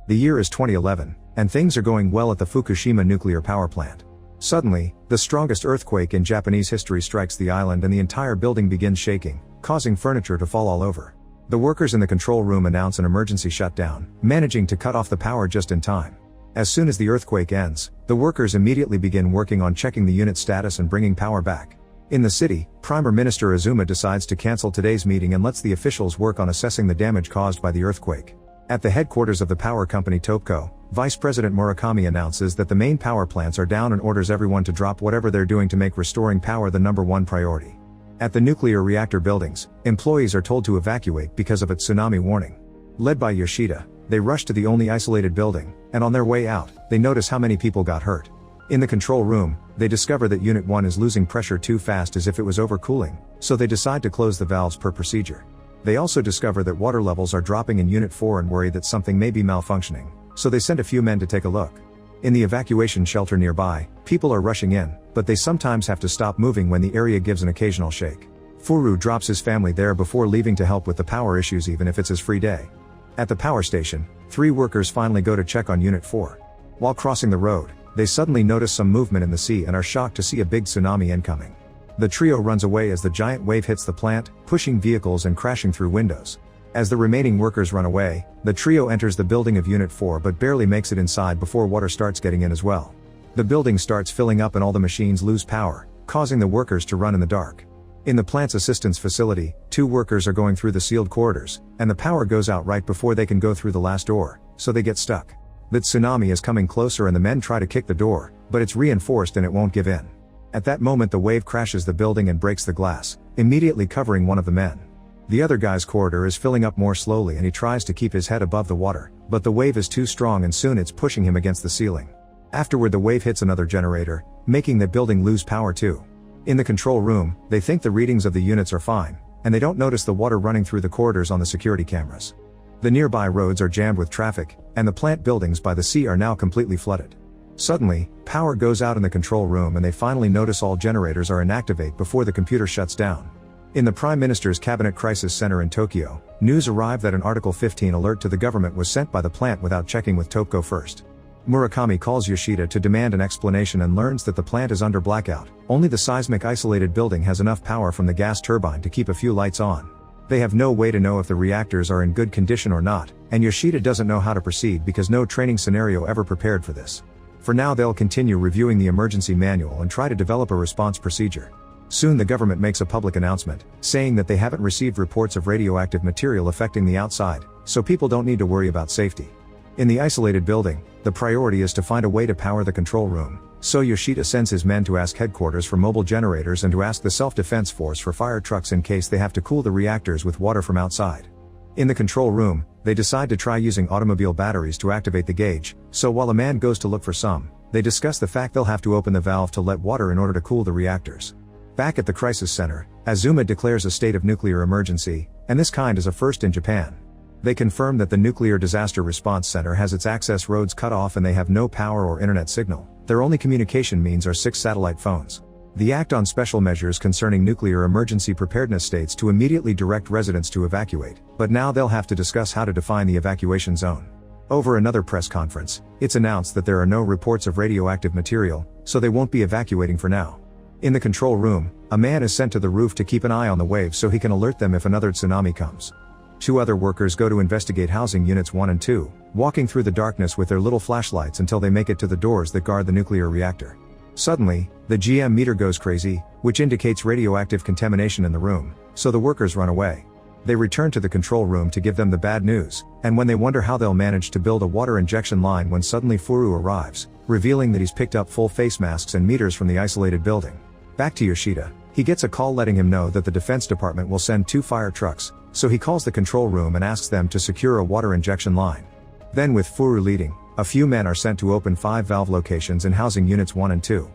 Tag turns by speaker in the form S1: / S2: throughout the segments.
S1: The year is 2011, and things are going well at the Fukushima nuclear power plant. Suddenly, the strongest earthquake in Japanese history strikes the island and the entire building begins shaking, causing furniture to fall all over. The workers in the control room announce an emergency shutdown, managing to cut off the power just in time. As soon as the earthquake ends, the workers immediately begin working on checking the unit status and bringing power back. In the city, Prime Minister Azuma decides to cancel today's meeting and lets the officials work on assessing the damage caused by the earthquake. At the headquarters of the power company Touhoku, Vice President Murakami announces that the main power plants are down and orders everyone to drop whatever they're doing to make restoring power the #1 priority. At the nuclear reactor buildings, employees are told to evacuate because of a tsunami warning. Led by Yoshida, they rush to the only isolated building, and on their way out, they notice how many people got hurt. In the control room, they discover that Unit 1 is losing pressure too fast as if it was overcooling, so they decide to close the valves per procedure. They also discover that water levels are dropping in Unit 4 and worry that something may be malfunctioning, so they send a few men to take a look. In the evacuation shelter nearby, people are rushing in, but they sometimes have to stop moving when the area gives an occasional shake. Furu drops his family there before leaving to help with the power issues even if it's his free day. At the power station, 3 workers finally go to check on Unit 4. While crossing the road, they suddenly notice some movement in the sea and are shocked to see a big tsunami incoming. The trio runs away as the giant wave hits the plant, pushing vehicles and crashing through windows. As the remaining workers run away, the trio enters the building of Unit 4 but barely makes it inside before water starts getting in as well. The building starts filling up and all the machines lose power, causing the workers to run in the dark. In the plant's assistance facility, 2 workers are going through the sealed corridors, and the power goes out right before they can go through the last door, so they get stuck. The tsunami is coming closer and the men try to kick the door, but it's reinforced and it won't give in. At that moment the wave crashes the building and breaks the glass, immediately covering one of the men. The other guy's corridor is filling up more slowly and he tries to keep his head above the water, but the wave is too strong and soon it's pushing him against the ceiling. Afterward the wave hits another generator, making the building lose power too. In the control room, they think the readings of the units are fine, and they don't notice the water running through the corridors on the security cameras. The nearby roads are jammed with traffic, and the plant buildings by the sea are now completely flooded. Suddenly, power goes out in the control room and they finally notice all generators are inactivated before the computer shuts down. In the Prime Minister's Cabinet Crisis Center in Tokyo, news arrived that an Article 15 alert to the government was sent by the plant without checking with Touhoku first. Murakami calls Yoshida to demand an explanation and learns that the plant is under blackout. Only the seismic isolated building has enough power from the gas turbine to keep a few lights on. They have no way to know if the reactors are in good condition or not, and Yoshida doesn't know how to proceed because no training scenario ever prepared for this. For now they'll continue reviewing the emergency manual and try to develop a response procedure. Soon the government makes a public announcement, saying that they haven't received reports of radioactive material affecting the outside, so people don't need to worry about safety. In the isolated building, the priority is to find a way to power the control room, so Yoshida sends his men to ask headquarters for mobile generators and to ask the self-defense force for fire trucks in case they have to cool the reactors with water from outside. In the control room, they decide to try using automobile batteries to activate the gauge, so while a man goes to look for some, they discuss the fact they'll have to open the valve to let water in order to cool the reactors. Back at the crisis center, Azuma declares a state of nuclear emergency, and this kind is a first in Japan. They confirm that the Nuclear Disaster Response Center has its access roads cut off and they have no power or internet signal. Their only communication means are 6 satellite phones. The Act on Special Measures Concerning Nuclear Emergency Preparedness states to immediately direct residents to evacuate, but now they'll have to discuss how to define the evacuation zone. Over another press conference, it's announced that there are no reports of radioactive material, so they won't be evacuating for now. In the control room, a man is sent to the roof to keep an eye on the waves so he can alert them if another tsunami comes. 2 other workers go to investigate housing units 1 and 2, walking through the darkness with their little flashlights until they make it to the doors that guard the nuclear reactor. Suddenly, the GM meter goes crazy, which indicates radioactive contamination in the room, so the workers run away. They return to the control room to give them the bad news, and when they wonder how they'll manage to build a water injection line when suddenly Furu arrives, revealing that he's picked up full face masks and meters from the isolated building. Back to Yoshida, he gets a call letting him know that the Defense Department will send 2 fire trucks, so he calls the control room and asks them to secure a water injection line. Then with Furu leading, a few men are sent to open 5 valve locations in housing units 1 and 2.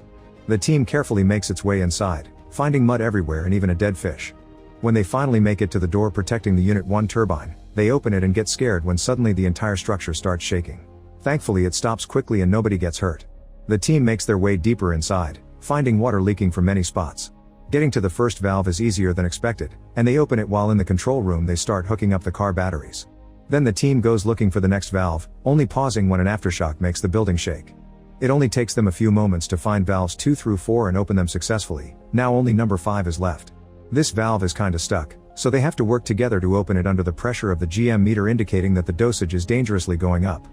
S1: The team carefully makes its way inside, finding mud everywhere and even a dead fish. When they finally make it to the door protecting the Unit 1 turbine, they open it and get scared when suddenly the entire structure starts shaking. Thankfully it stops quickly and nobody gets hurt. The team makes their way deeper inside, finding water leaking from many spots. Getting to the first valve is easier than expected, and they open it while in the control room they start hooking up the car batteries. Then the team goes looking for the next valve, only pausing when an aftershock makes the building shake. It only takes them a few moments to find valves 2 through 4 and open them successfully. Now only number 5 is left. This valve is kinda stuck, so they have to work together to open it under the pressure of the GM meter indicating that the dosage is dangerously going up.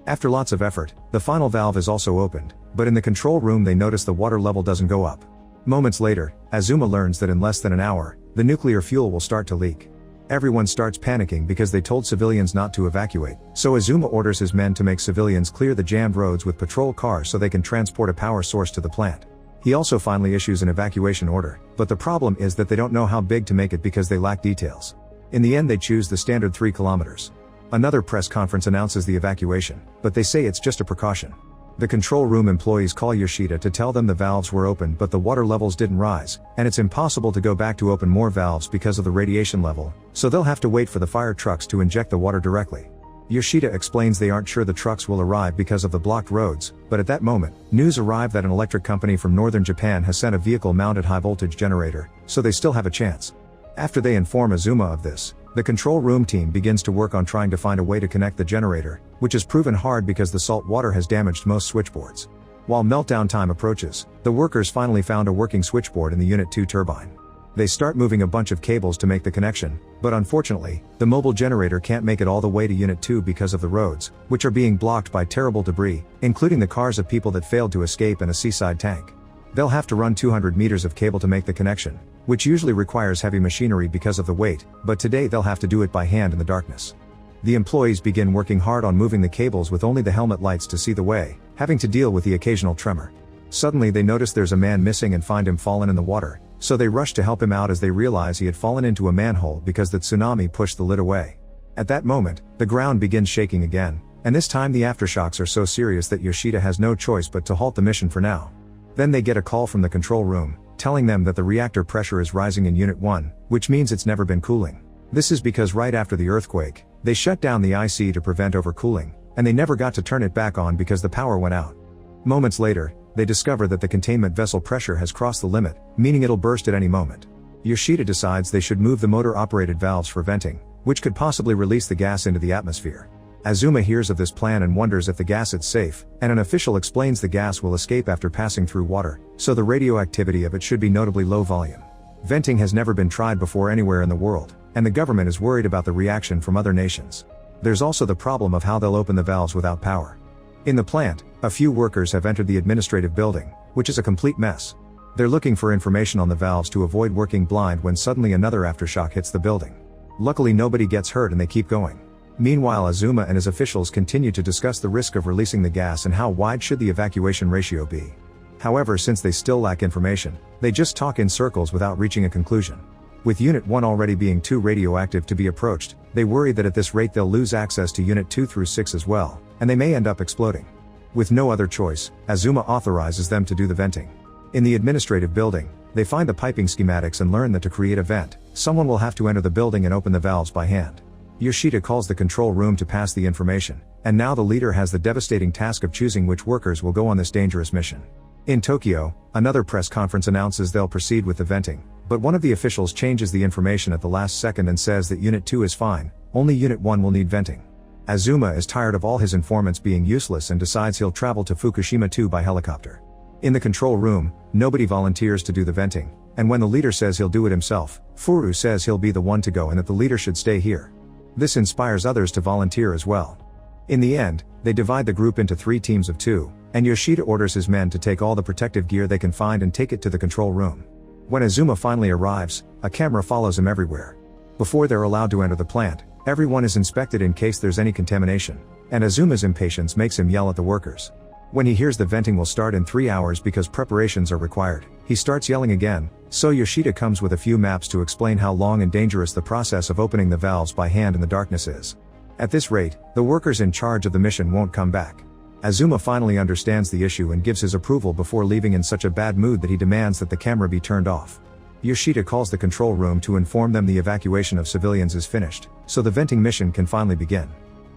S1: After lots of effort, the final valve is also opened, but in the control room they notice the water level doesn't go up. Moments later, Azuma learns that in less than an hour, the nuclear fuel will start to leak. Everyone starts panicking because they told civilians not to evacuate, so Azuma orders his men to make civilians clear the jammed roads with patrol cars so they can transport a power source to the plant. He also finally issues an evacuation order, but the problem is that they don't know how big to make it because they lack details. In the end they choose the standard 3 kilometers. Another press conference announces the evacuation, but they say it's just a precaution. The control room employees call Yoshida to tell them the valves were open but the water levels didn't rise, and it's impossible to go back to open more valves because of the radiation level, so they'll have to wait for the fire trucks to inject the water directly. Yoshida explains they aren't sure the trucks will arrive because of the blocked roads, but at that moment, news arrived that an electric company from northern Japan has sent a vehicle-mounted high-voltage generator, so they still have a chance. After they inform Azuma of this, the control room team begins to work on trying to find a way to connect the generator, which is proven hard because the salt water has damaged most switchboards. While meltdown time approaches, the workers finally found a working switchboard in the Unit 2 turbine. They start moving a bunch of cables to make the connection, but unfortunately, the mobile generator can't make it all the way to Unit 2 because of the roads, which are being blocked by terrible debris, including the cars of people that failed to escape and a seaside tank. They'll have to run 200 meters of cable to make the connection, which usually requires heavy machinery because of the weight, but today they'll have to do it by hand in the darkness. The employees begin working hard on moving the cables with only the helmet lights to see the way, having to deal with the occasional tremor. Suddenly they notice there's a man missing and find him fallen in the water, so they rush to help him out as they realize he had fallen into a manhole because the tsunami pushed the lid away. At that moment, the ground begins shaking again, and this time the aftershocks are so serious that Yoshida has no choice but to halt the mission for now. Then they get a call from the control room, telling them that the reactor pressure is rising in Unit 1, which means it's never been cooling. This is because right after the earthquake, they shut down the IC to prevent overcooling, and they never got to turn it back on because the power went out. Moments later, they discover that the containment vessel pressure has crossed the limit, meaning it'll burst at any moment. Yoshida decides they should move the motor-operated valves for venting, which could possibly release the gas into the atmosphere. Azuma hears of this plan and wonders if the gas is safe, and an official explains the gas will escape after passing through water, so the radioactivity of it should be notably low volume. Venting has never been tried before anywhere in the world, and the government is worried about the reaction from other nations. There's also the problem of how they'll open the valves without power. In the plant, a few workers have entered the administrative building, which is a complete mess. They're looking for information on the valves to avoid working blind when suddenly another aftershock hits the building. Luckily nobody gets hurt and they keep going. Meanwhile Azuma and his officials continue to discuss the risk of releasing the gas and how wide should the evacuation ratio be. However, since they still lack information, they just talk in circles without reaching a conclusion. With Unit 1 already being too radioactive to be approached, they worry that at this rate they'll lose access to Unit 2 through 6 as well, and they may end up exploding. With no other choice, Azuma authorizes them to do the venting. In the administrative building, they find the piping schematics and learn that to create a vent, someone will have to enter the building and open the valves by hand. Yoshida calls the control room to pass the information, and now the leader has the devastating task of choosing which workers will go on this dangerous mission. In Tokyo, another press conference announces they'll proceed with the venting, but one of the officials changes the information at the last second and says that Unit 2 is fine, only Unit 1 will need venting. Azuma is tired of all his informants being useless and decides he'll travel to Fukushima 2 by helicopter. In the control room, nobody volunteers to do the venting, and when the leader says he'll do it himself, Furu says he'll be the one to go and that the leader should stay here. This inspires others to volunteer as well. In the end, they divide the group into 3 teams of 2, and Yoshida orders his men to take all the protective gear they can find and take it to the control room. When Azuma finally arrives, a camera follows him everywhere. Before they're allowed to enter the plant, everyone is inspected in case there's any contamination, and Azuma's impatience makes him yell at the workers. When he hears the venting will start in 3 hours because preparations are required, he starts yelling again, so Yoshida comes with a few maps to explain how long and dangerous the process of opening the valves by hand in the darkness is. At this rate, the workers in charge of the mission won't come back. Azuma finally understands the issue and gives his approval before leaving in such a bad mood that he demands that the camera be turned off. Yoshida calls the control room to inform them the evacuation of civilians is finished, so the venting mission can finally begin.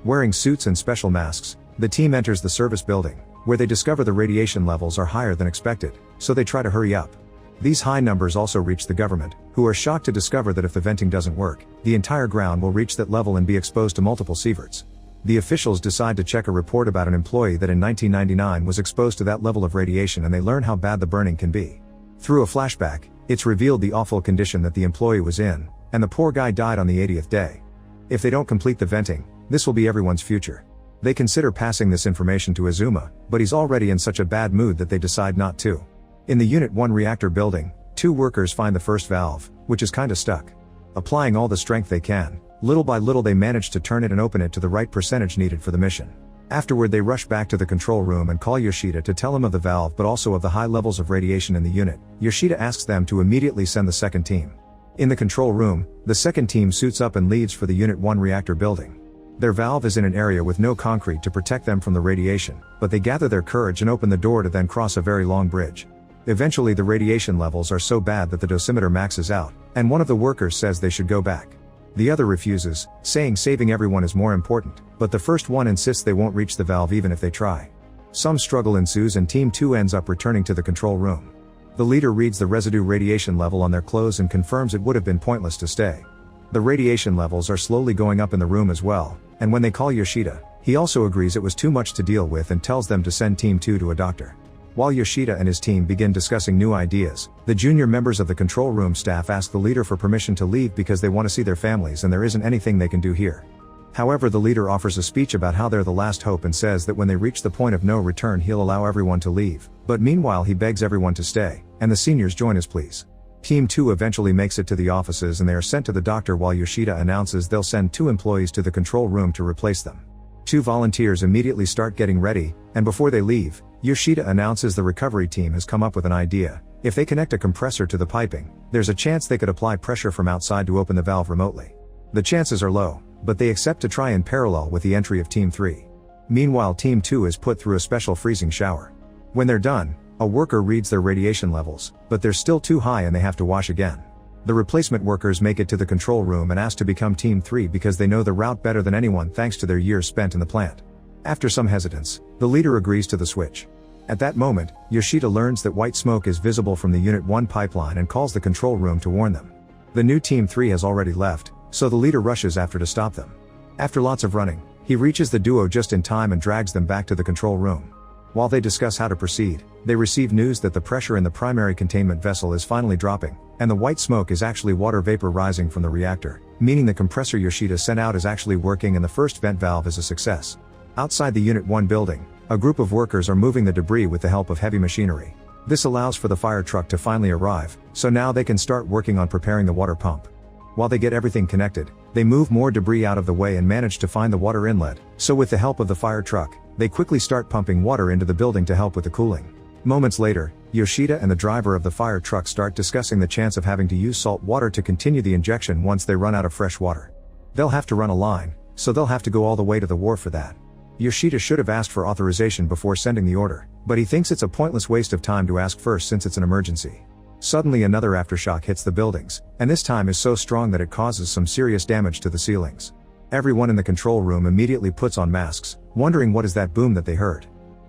S1: Wearing suits and special masks, the team enters the service building, where they discover the radiation levels are higher than expected, so they try to hurry up. These high numbers also reach the government, who are shocked to discover that if the venting doesn't work, the entire ground will reach that level and be exposed to multiple sieverts. The officials decide to check a report about an employee that in 1999 was exposed to that level of radiation, and they learn how bad the burning can be. Through a flashback, it's revealed the awful condition that the employee was in, and the poor guy died on the 80th day. If they don't complete the venting, this will be everyone's future. They consider passing this information to Azuma, but he's already in such a bad mood that they decide not to. In the Unit 1 reactor building, 2 workers find the first valve, which is kinda stuck. Applying all the strength they can, little by little they manage to turn it and open it to the right percentage needed for the mission. Afterward they rush back to the control room and call Yoshida to tell him of the valve but also of the high levels of radiation in the unit. Yoshida asks them to immediately send the second team. In the control room, the second team suits up and leaves for the Unit 1 reactor building. Their valve is in an area with no concrete to protect them from the radiation, but they gather their courage and open the door to then cross a very long bridge. Eventually the radiation levels are so bad that the dosimeter maxes out, and one of the workers says they should go back. The other refuses, saying saving everyone is more important, but the first one insists they won't reach the valve even if they try. Some struggle ensues and Team 2 ends up returning to the control room. The leader reads the residue radiation level on their clothes and confirms it would have been pointless to stay. The radiation levels are slowly going up in the room as well, and when they call Yoshida, he also agrees it was too much to deal with and tells them to send Team 2 to a doctor. While Yoshida and his team begin discussing new ideas, the junior members of the control room staff ask the leader for permission to leave because they want to see their families and there isn't anything they can do here. However, the leader offers a speech about how they're the last hope and says that when they reach the point of no return he'll allow everyone to leave, but meanwhile he begs everyone to stay, and the seniors join his pleas. Team 2 eventually makes it to the offices and they are sent to the doctor while Yoshida announces they'll send 2 employees to the control room to replace them. 2 volunteers immediately start getting ready, and before they leave, Yoshida announces the recovery team has come up with an idea. If they connect a compressor to the piping, there's a chance they could apply pressure from outside to open the valve remotely. The chances are low, but they accept to try in parallel with the entry of Team 3. Meanwhile Team 2 is put through a special freezing shower. When they're done, a worker reads their radiation levels, but they're still too high and they have to wash again. The replacement workers make it to the control room and ask to become Team 3 because they know the route better than anyone thanks to their years spent in the plant. After some hesitance, the leader agrees to the switch. At that moment, Yoshida learns that white smoke is visible from the Unit 1 pipeline and calls the control room to warn them. The new Team 3 has already left, so the leader rushes after to stop them. After lots of running, he reaches the duo just in time and drags them back to the control room. While they discuss how to proceed, they receive news that the pressure in the primary containment vessel is finally dropping, and the white smoke is actually water vapor rising from the reactor, meaning the compressor Yoshida sent out is actually working and the first vent valve is a success. Outside the Unit 1 building, a group of workers are moving the debris with the help of heavy machinery. This allows for the fire truck to finally arrive, so now they can start working on preparing the water pump. While they get everything connected, they move more debris out of the way and manage to find the water inlet, so with the help of the fire truck, they quickly start pumping water into the building to help with the cooling. Moments later, Yoshida and the driver of the fire truck start discussing the chance of having to use salt water to continue the injection once they run out of fresh water. They'll have to run a line, so they'll have to go all the way to the wharf for that. Yoshida should have asked for authorization before sending the order, but he thinks it's a pointless waste of time to ask first since it's an emergency. Suddenly another aftershock hits the buildings, and this time is so strong that it causes some serious damage to the ceilings. Everyone in the control room immediately puts on masks, wondering what is that boom that they heard.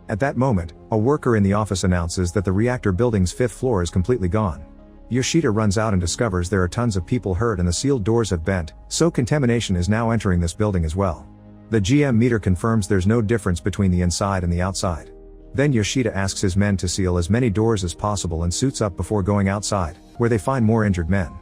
S1: At that moment, a worker in the office announces that the reactor building's 5th floor is completely gone. Yoshida runs out and discovers there are tons of people hurt and the sealed doors have bent, so contamination is now entering this building as well. The GM meter confirms there's no difference between the inside and the outside. Then Yoshida asks his men to seal as many doors as possible and suits up before going outside, where they find more injured men.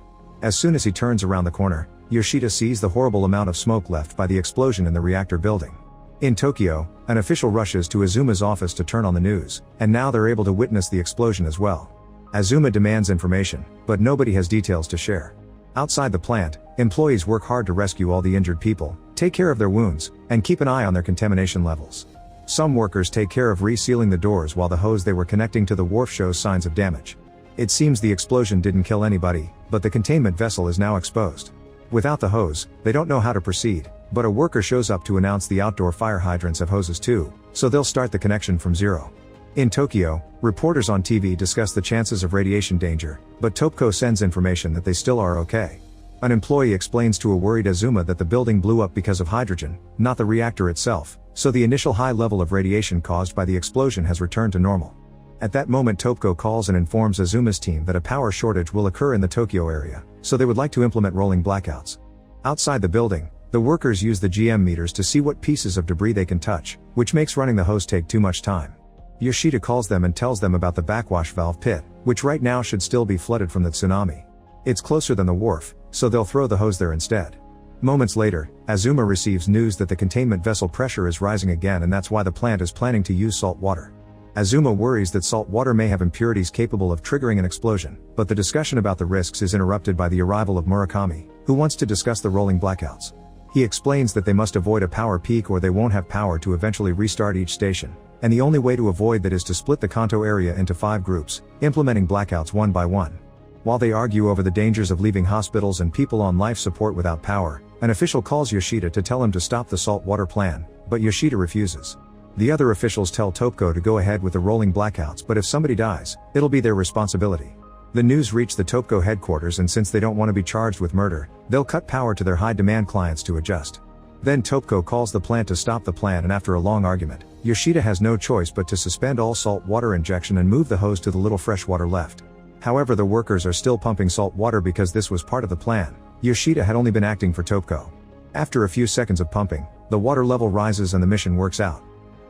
S1: As soon as he turns around the corner, Yoshida sees the horrible amount of smoke left by the explosion in the reactor building. In Tokyo, an official rushes to Azuma's office to turn on the news, and now they're able to witness the explosion as well. Azuma demands information, but nobody has details to share. Outside the plant, employees work hard to rescue all the injured people, take care of their wounds, and keep an eye on their contamination levels. Some workers take care of resealing the doors while the hose they were connecting to the wharf shows signs of damage. It seems the explosion didn't kill anybody, but the containment vessel is now exposed. Without the hose, they don't know how to proceed, but a worker shows up to announce the outdoor fire hydrants have hoses too, so they'll start the connection from zero. In Tokyo, reporters on TV discuss the chances of radiation danger, but Topco sends information that they still are okay. An employee explains to a worried Azuma that the building blew up because of hydrogen, not the reactor itself, so the initial high level of radiation caused by the explosion has returned to normal. At that moment Touhoku calls and informs Azuma's team that a power shortage will occur in the Tokyo area, so they would like to implement rolling blackouts. Outside the building, the workers use the GM meters to see what pieces of debris they can touch, which makes running the hose take too much time. Yoshida calls them and tells them about the backwash valve pit, which right now should still be flooded from the tsunami. It's closer than the wharf, so they'll throw the hose there instead. Moments later, Azuma receives news that the containment vessel pressure is rising again, and that's why the plant is planning to use salt water. Azuma worries that salt water may have impurities capable of triggering an explosion, but the discussion about the risks is interrupted by the arrival of Murakami, who wants to discuss the rolling blackouts. He explains that they must avoid a power peak or they won't have power to eventually restart each station, and the only way to avoid that is to split the Kanto area into 5 groups, implementing blackouts one by one. While they argue over the dangers of leaving hospitals and people on life support without power, an official calls Yoshida to tell him to stop the salt water plan, but Yoshida refuses. The other officials tell Touhoku to go ahead with the rolling blackouts, but if somebody dies, it'll be their responsibility. The news reached the Touhoku headquarters, and since they don't want to be charged with murder, they'll cut power to their high-demand clients to adjust. Then Touhoku calls the plant to stop the plan, and after a long argument, Yoshida has no choice but to suspend all salt water injection and move the hose to the little fresh water left. However, the workers are still pumping salt water because this was part of the plan. Yoshida had only been acting for Touhoku. After a few seconds of pumping, the water level rises and the mission works out.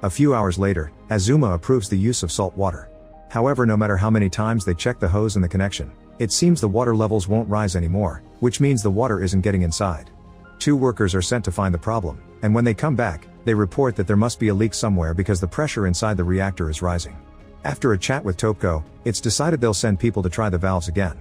S1: A few hours later, Azuma approves the use of salt water. However, no matter how many times they check the hose and the connection, it seems the water levels won't rise anymore, which means the water isn't getting inside. 2 workers are sent to find the problem, and when they come back, they report that there must be a leak somewhere because the pressure inside the reactor is rising. After a chat with Touhoku, it's decided they'll send people to try the valves again.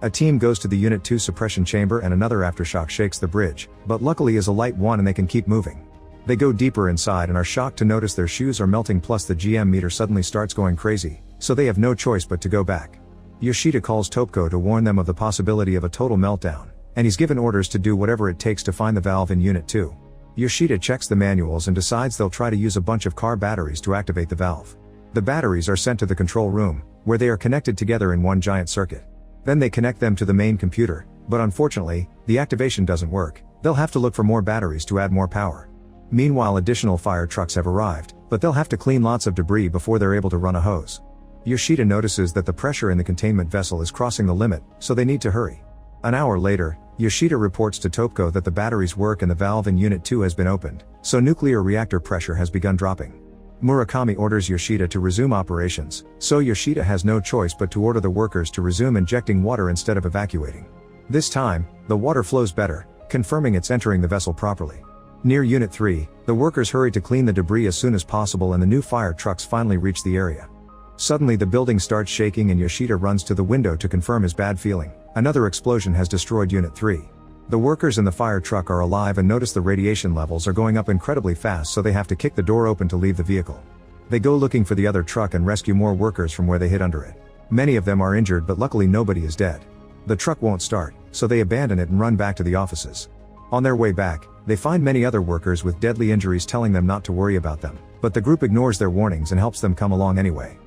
S1: A team goes to the Unit 2 suppression chamber and another aftershock shakes the bridge, but luckily is a light one and they can keep moving. They go deeper inside and are shocked to notice their shoes are melting, plus the GM meter suddenly starts going crazy, so they have no choice but to go back. Yoshida calls Touhoku to warn them of the possibility of a total meltdown, and he's given orders to do whatever it takes to find the valve in Unit 2. Yoshida checks the manuals and decides they'll try to use a bunch of car batteries to activate the valve. The batteries are sent to the control room, where they are connected together in one giant circuit. Then they connect them to the main computer, but unfortunately, the activation doesn't work. They'll have to look for more batteries to add more power. Meanwhile, additional fire trucks have arrived, but they'll have to clean lots of debris before they're able to run a hose. Yoshida notices that the pressure in the containment vessel is crossing the limit, so they need to hurry. An hour later, Yoshida reports to Touhoku that the batteries work and the valve in Unit 2 has been opened, so nuclear reactor pressure has begun dropping. Murakami orders Yoshida to resume operations, so Yoshida has no choice but to order the workers to resume injecting water instead of evacuating. This time, the water flows better, confirming it's entering the vessel properly. Near Unit 3, the workers hurry to clean the debris as soon as possible and the new fire trucks finally reach the area. Suddenly the building starts shaking and Yoshida runs to the window to confirm his bad feeling. Another explosion has destroyed Unit 3. The workers in the fire truck are alive and notice the radiation levels are going up incredibly fast, so they have to kick the door open to leave the vehicle. They go looking for the other truck and rescue more workers from where they hid under it. Many of them are injured, but luckily nobody is dead. The truck won't start, so they abandon it and run back to the offices. On their way back, they find many other workers with deadly injuries telling them not to worry about them, but the group ignores their warnings and helps them come along anyway.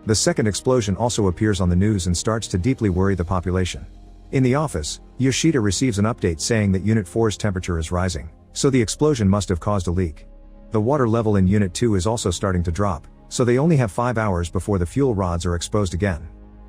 S1: The second explosion also appears on the news and starts to deeply worry the population. In the office, Yoshida receives an update saying that Unit 4's temperature is rising, so the explosion must have caused a leak. The water level in Unit 2 is also starting to drop, so they only have 5 hours before the fuel rods are exposed again.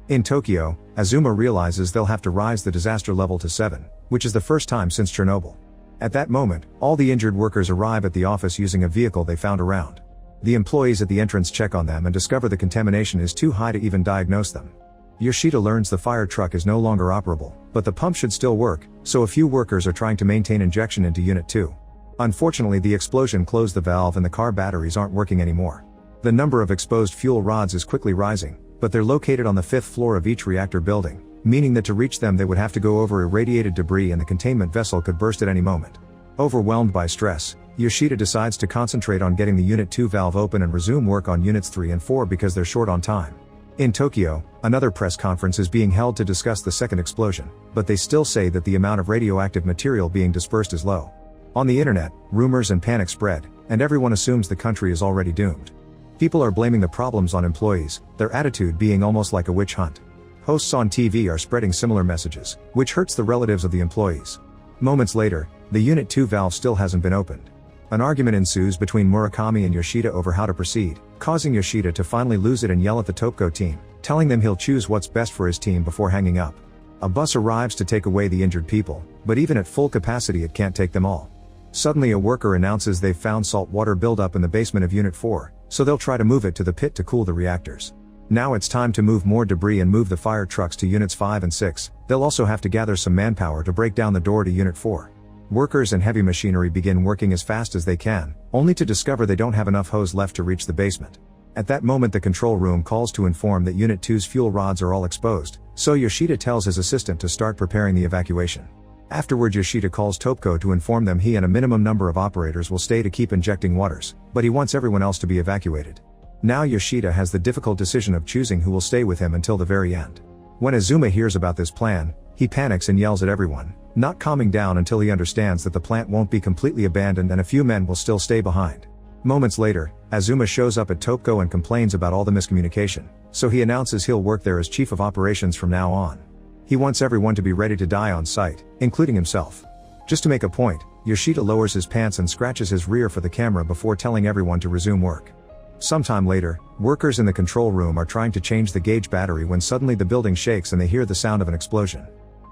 S1: In Tokyo, Azuma realizes they'll have to rise the disaster level to 7, which is the first time since Chernobyl. At that moment, all the injured workers arrive at the office using a vehicle they found around. The employees at the entrance check on them and discover the contamination is too high to even diagnose them. Yoshida learns the fire truck is no longer operable, but the pump should still work, so a few workers are trying to maintain injection into Unit 2. Unfortunately, the explosion closed the valve and the car batteries aren't working anymore. The number of exposed fuel rods is quickly rising, but they're located on the 5th floor of each reactor building, meaning that to reach them they would have to go over irradiated debris and the containment vessel could burst at any moment. Overwhelmed by stress, Yoshida decides to concentrate on getting the Unit 2 valve open and resume work on Units 3 and 4 because they're short on time. In Tokyo, another press conference is being held to discuss the second explosion, but they still say that the amount of radioactive material being dispersed is low. On the internet, rumors and panic spread, and everyone assumes the country is already doomed. People are blaming the problems on employees, their attitude being almost like a witch hunt. Hosts on TV are spreading similar messages, which hurts the relatives of the employees. Moments later, the Unit 2 valve still hasn't been opened. An argument ensues between Murakami and Yoshida over how to proceed, causing Yoshida to finally lose it and yell at the Touhoku team, telling them he'll choose what's best for his team before hanging up. A bus arrives to take away the injured people, but even at full capacity it can't take them all. Suddenly a worker announces they've found salt water buildup in the basement of Unit 4, so they'll try to move it to the pit to cool the reactors. Now it's time to move more debris and move the fire trucks to Units 5 and 6, they'll also have to gather some manpower to break down the door to Unit 4. Workers and heavy machinery begin working as fast as they can, only to discover they don't have enough hose left to reach the basement. At that moment the control room calls to inform that Unit 2's fuel rods are all exposed, so Yoshida tells his assistant to start preparing the evacuation. Afterwards Yoshida calls Touhoku to inform them he and a minimum number of operators will stay to keep injecting waters, but he wants everyone else to be evacuated. Now Yoshida has the difficult decision of choosing who will stay with him until the very end. When Azuma hears about this plan, he panics and yells at everyone, not calming down until he understands that the plant won't be completely abandoned and a few men will still stay behind. Moments later, Azuma shows up at Touhoku and complains about all the miscommunication, so he announces he'll work there as chief of operations from now on. He wants everyone to be ready to die on site, including himself. Just to make a point, Yoshida lowers his pants and scratches his rear for the camera before telling everyone to resume work. Sometime later, workers in the control room are trying to change the gauge battery when suddenly the building shakes and they hear the sound of an explosion.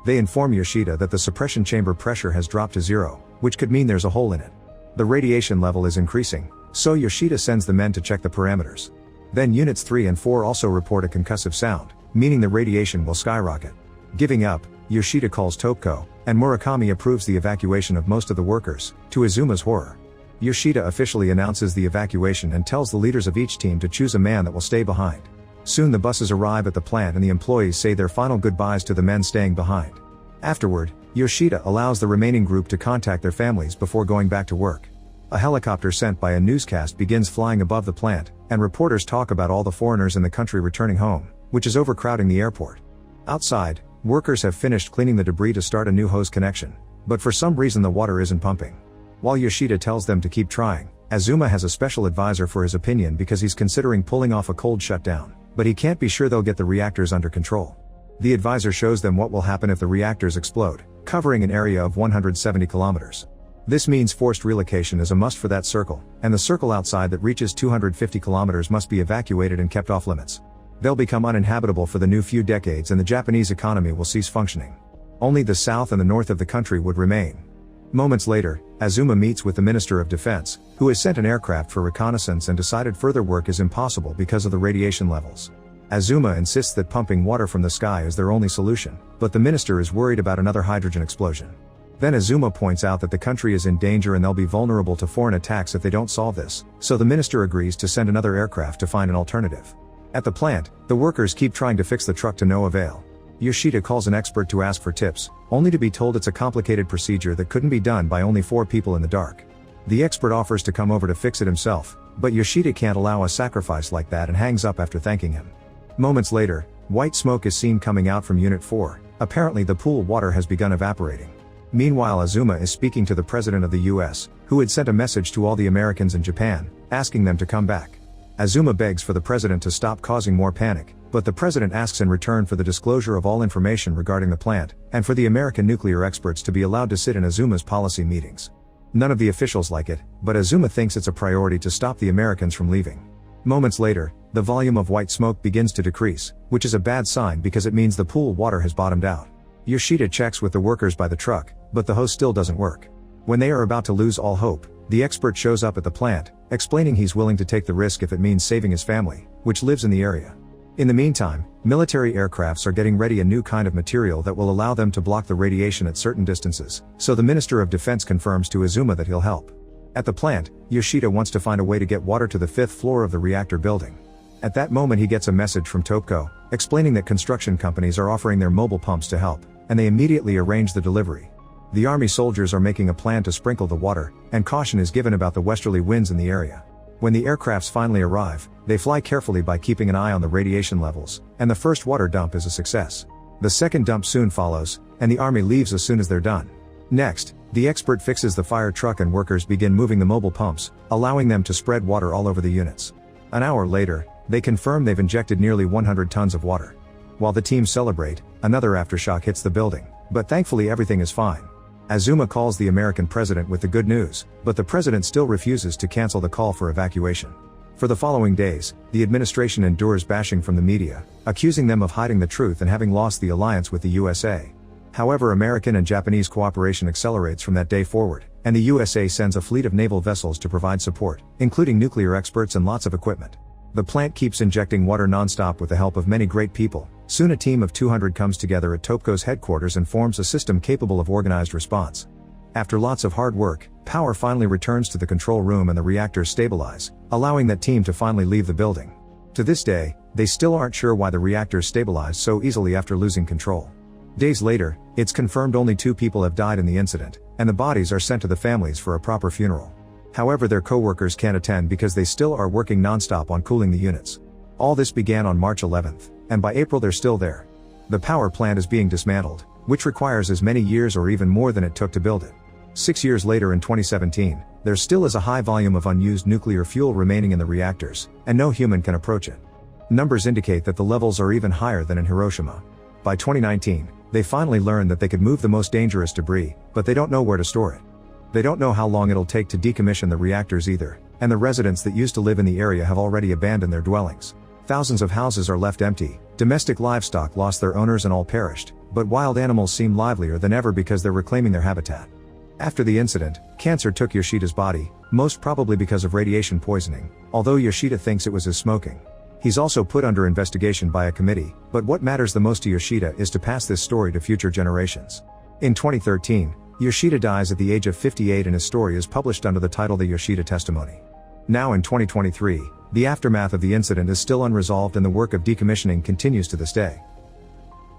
S1: They inform Yoshida that the suppression chamber pressure has dropped to zero, which could mean there's a hole in it. The radiation level is increasing, so Yoshida sends the men to check the parameters. Then Units 3 and 4 also report a concussive sound, meaning the radiation will skyrocket. Giving up, Yoshida calls Touhoku, and Murakami approves the evacuation of most of the workers, to Azuma's horror. Yoshida officially announces the evacuation and tells the leaders of each team to choose a man that will stay behind. Soon the buses arrive at the plant and the employees say their final goodbyes to the men staying behind. Afterward, Yoshida allows the remaining group to contact their families before going back to work. A helicopter sent by a newscast begins flying above the plant, and reporters talk about all the foreigners in the country returning home, which is overcrowding the airport. Outside, workers have finished cleaning the debris to start a new hose connection, but for some reason the water isn't pumping. While Yoshida tells them to keep trying, Azuma has a special advisor for his opinion because he's considering pulling off a cold shutdown, but he can't be sure they'll get the reactors under control. The advisor shows them what will happen if the reactors explode, covering an area of 170 kilometers. This means forced relocation is a must for that circle, and the circle outside that reaches 250 kilometers must be evacuated and kept off limits. They'll become uninhabitable for the new few decades and the Japanese economy will cease functioning. Only the south and the north of the country would remain. Moments later, Azuma meets with the Minister of Defense, who has sent an aircraft for reconnaissance and decided further work is impossible because of the radiation levels. Azuma insists that pumping water from the sky is their only solution, but the minister is worried about another hydrogen explosion. Then Azuma points out that the country is in danger and they'll be vulnerable to foreign attacks if they don't solve this, so the minister agrees to send another aircraft to find an alternative. At the plant, the workers keep trying to fix the truck to no avail. Yoshida calls an expert to ask for tips, only to be told it's a complicated procedure that couldn't be done by only 4 people in the dark. The expert offers to come over to fix it himself, but Yoshida can't allow a sacrifice like that and hangs up after thanking him. Moments later, white smoke is seen coming out from Unit 4, apparently the pool water has begun evaporating. Meanwhile Azuma is speaking to the President of the US, who had sent a message to all the Americans in Japan, asking them to come back. Azuma begs for the President to stop causing more panic, but the President asks in return for the disclosure of all information regarding the plant, and for the American nuclear experts to be allowed to sit in Azuma's policy meetings. None of the officials like it, but Azuma thinks it's a priority to stop the Americans from leaving. Moments later, the volume of white smoke begins to decrease, which is a bad sign because it means the pool water has bottomed out. Yoshida checks with the workers by the truck, but the hose still doesn't work. When they are about to lose all hope, the expert shows up at the plant, explaining he's willing to take the risk if it means saving his family, which lives in the area. In the meantime, military aircrafts are getting ready a new kind of material that will allow them to block the radiation at certain distances, so the Minister of Defense confirms to Azuma that he'll help. At the plant, Yoshida wants to find a way to get water to the 5th floor of the reactor building. At that moment he gets a message from Touhoku, explaining that construction companies are offering their mobile pumps to help, and they immediately arrange the delivery. The army soldiers are making a plan to sprinkle the water, and caution is given about the westerly winds in the area. When the aircrafts finally arrive, they fly carefully by keeping an eye on the radiation levels, and the first water dump is a success. The second dump soon follows, and the army leaves as soon as they're done. Next, the expert fixes the fire truck and workers begin moving the mobile pumps, allowing them to spread water all over the units. An hour later, they confirm they've injected nearly 100 tons of water. While the team celebrate, another aftershock hits the building, but thankfully everything is fine. Azuma calls the American president with the good news, but the president still refuses to cancel the call for evacuation. For the following days, the administration endures bashing from the media, accusing them of hiding the truth and having lost the alliance with the USA. However, American and Japanese cooperation accelerates from that day forward, and the USA sends a fleet of naval vessels to provide support, including nuclear experts and lots of equipment. The plant keeps injecting water non-stop with the help of many great people. Soon a team of 200 comes together at Touhoku's headquarters and forms a system capable of organized response. After lots of hard work, power finally returns to the control room and the reactors stabilize, allowing that team to finally leave the building. To this day, they still aren't sure why the reactors stabilized so easily after losing control. Days later, it's confirmed only 2 people have died in the incident, and the bodies are sent to the families for a proper funeral. However, their co-workers can't attend because they still are working non-stop on cooling the units. All this began on March 11th, and by April they're still there. The power plant is being dismantled, which requires as many years or even more than it took to build it. 6 years later in 2017, there still is a high volume of unused nuclear fuel remaining in the reactors, and no human can approach it. Numbers indicate that the levels are even higher than in Hiroshima. By 2019, they finally learned that they could move the most dangerous debris, but they don't know where to store it. They don't know how long it'll take to decommission the reactors either, and the residents that used to live in the area have already abandoned their dwellings. Thousands of houses are left empty, domestic livestock lost their owners and all perished, but wild animals seem livelier than ever because they're reclaiming their habitat. After the incident, cancer took Yoshida's body, most probably because of radiation poisoning, although Yoshida thinks it was his smoking. He's also put under investigation by a committee, but what matters the most to Yoshida is to pass this story to future generations. In 2013, Yoshida dies at the age of 58 and his story is published under the title The Yoshida Testimony. Now in 2023, the aftermath of the incident is still unresolved and the work of decommissioning continues to this day.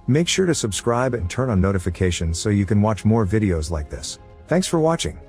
S1: Make sure to subscribe and turn on notifications so you can watch more videos like this. Thanks for watching.